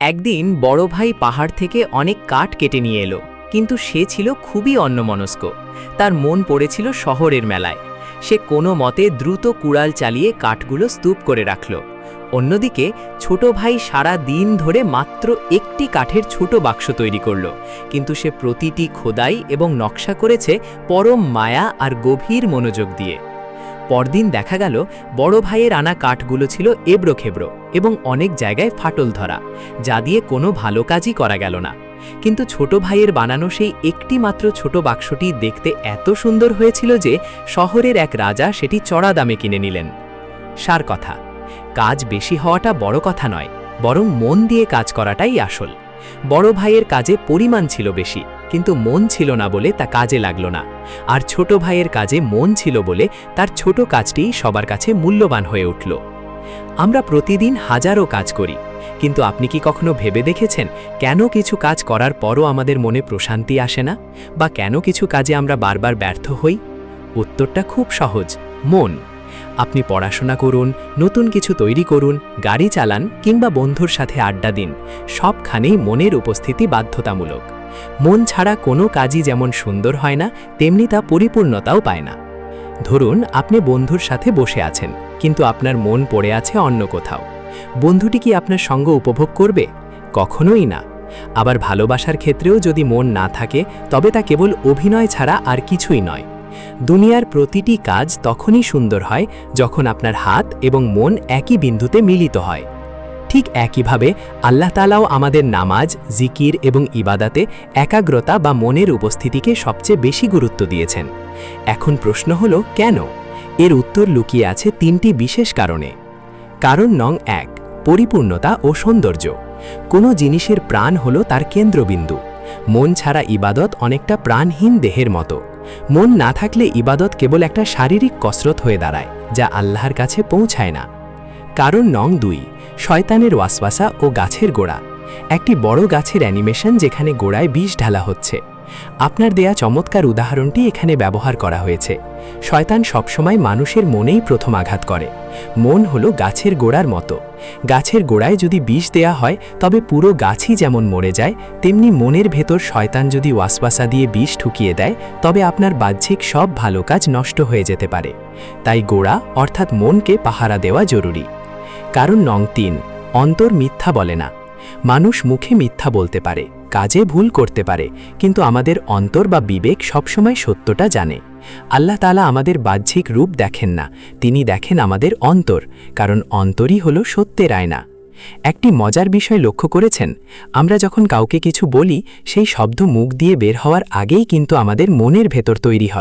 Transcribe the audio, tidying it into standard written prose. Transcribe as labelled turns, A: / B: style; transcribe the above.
A: একদিন বড় ভাই পাহাড় থেকে অনেক কাঠ কেটে নিয়ে এলো, কিন্তু সে ছিল খুবই অন্যমনস্ক। তার মন পড়েছিল শহরের মেলায়। সে কোনো মতে দ্রুত কুড়াল চালিয়ে কাঠগুলো স্তূপ করে রাখল। অন্যদিকে ছোট ভাই সারা দিন ধরে মাত্র একটি কাঠের ছোট বাক্স তৈরি করল, কিন্তু সে প্রতিটি খোদাই এবং নকশা করেছে পরম মায়া আর গভীর মনোযোগ দিয়ে। পরদিন দেখা গেল বড় ভাইয়ের আনা কাঠগুলো ছিল এবড়োখেবড়ো এবং অনেক জায়গায় ফাটল ধরা, যা দিয়ে কোনো ভালো কাজই করা গেল না। কিন্তু ছোট ভাইয়ের বানানো সেই একটি মাত্র ছোট বাক্সটি দেখতে এত সুন্দর হয়েছিল যে শহরের এক রাজা সেটি চড়া দামে কিনে নিলেন। সার কথা, কাজ বেশি হওয়াটা বড় কথা নয়, বরং মন দিয়ে কাজ করাটাই আসল। বড় ভাইয়ের কাজে পরিমাণ ছিল বেশি, কিন্তু মন ছিল না বলে তা কাজে লাগলো না। আর ছোট ভাইয়ের কাজে মন ছিল বলে তার ছোট কাজটি সবার কাছে মূল্যবান হয়ে উঠল। আমরা প্রতিদিন হাজারো কাজ করি, কিন্তু আপনি কি কখনো ভেবে দেখেছেন কেন কিছু কাজ করার পরও আমাদের মনে প্রশান্তি আসে না, বা কেন কিছু কাজে আমরা বারবার ব্যর্থ হই? উত্তরটা খুব সহজ, মন। আপনি পড়াশোনা করুন, নতুন কিছু তৈরি করুন, গাড়ি চালান কিংবা বন্ধুর সাথে আড্ডা দিন, সবখানেই মনের উপস্থিতি বাধ্যতামূলক। মন ছাড়া কোনো কাজই যেমন সুন্দর হয় না, তেমনি তা পরিপূর্ণতাও পায় না। ধরুন আপনি বন্ধুর সাথে বসে আছেন, কিন্তু আপনার মন পড়ে আছে অন্য কোথাও। বন্ধুটি কি আপনার সঙ্গ উপভোগ করবে? কখনোই না। আবার ভালোবাসার ক্ষেত্রেও যদি মন না থাকে, তবে তা কেবল অভিনয় ছাড়া আর কিছুই নয়। দুনিয়ার প্রতিটি কাজ তখনই সুন্দর হয় যখন আপনার হাত এবং মন একই বিন্দুতে মিলিত হয়। ঠিক একইভাবে আল্লাহ তাআলাও আমাদের নামাজ, জিকির এবং ইবাদাতে একাগ্রতা বা মনের উপস্থিতিকে সবচেয়ে বেশি গুরুত্ব দিয়েছেন। এখন প্রশ্ন হলো কেন? এর উত্তর লুকিয়ে আছে তিনটি বিশেষ কারণে। কারণ নং 1, পরিপূর্ণতা ও সৌন্দর্য। কোনো জিনিসের প্রাণ হলো তার কেন্দ্রবিন্দু। মন ছাড়া ইবাদত অনেকটা প্রাণহীন দেহের মতো। মন না থাকলে ইবাদত কেবল একটা শারীরিক কসরত হয়ে দাঁড়ায়, যা আল্লাহর কাছে পৌঁছায় না। কারণ নং 2, শয়তানের ওয়াসওয়াসা ও গাছের গোড়া। একটি বড় গাছের অ্যানিমেশন যেখানে গোড়ায় বিষ ঢালা হচ্ছে। আপনার দেয়া চমৎকার উদাহরণটি এখানে ব্যবহার করা হয়েছে। শয়তান সবসময় মানুষের মনেই প্রথম আঘাত করে। মন হলো গাছের গোড়ার মতো। গাছের গোড়ায় যদি বিষ দেয়া হয়, তবে পুরো গাছই যেমন মরে যায়, তেমনি মনের ভেতর শয়তান যদি ওয়াসওয়াসা দিয়ে বিষ ঢুকিয়ে দেয়, তবে আপনার বাহ্যিক সব ভালো কাজ নষ্ট হয়ে যেতে পারে। তাই গোড়া অর্থাৎ মনকে পাহারা দেওয়া জরুরি। কারণ নং 3, অন্তর মিথ্যা বলে না। মানুষ মুখে মিথ্যা বলতে পারে, কাজে ভুল করতে পারে, কিন্তু আমাদের অন্তর বা বিবেক সবসময় সত্যটা জানে। আল্লাহ তাআলা আমাদের বাহ্যিক রূপ দেখেন না, তিনি দেখেন আমাদের অন্তর, কারণ অন্তরই হলো সত্যের আয়না। একটি মজার বিষয় লক্ষ্য করেছেন? আমরা যখন কাউকে কিছু বলি, সেই শব্দ মুখ দিয়ে বের হওয়ার আগেই কিন্তু আমাদের মনের ভেতর তৈরি হয়।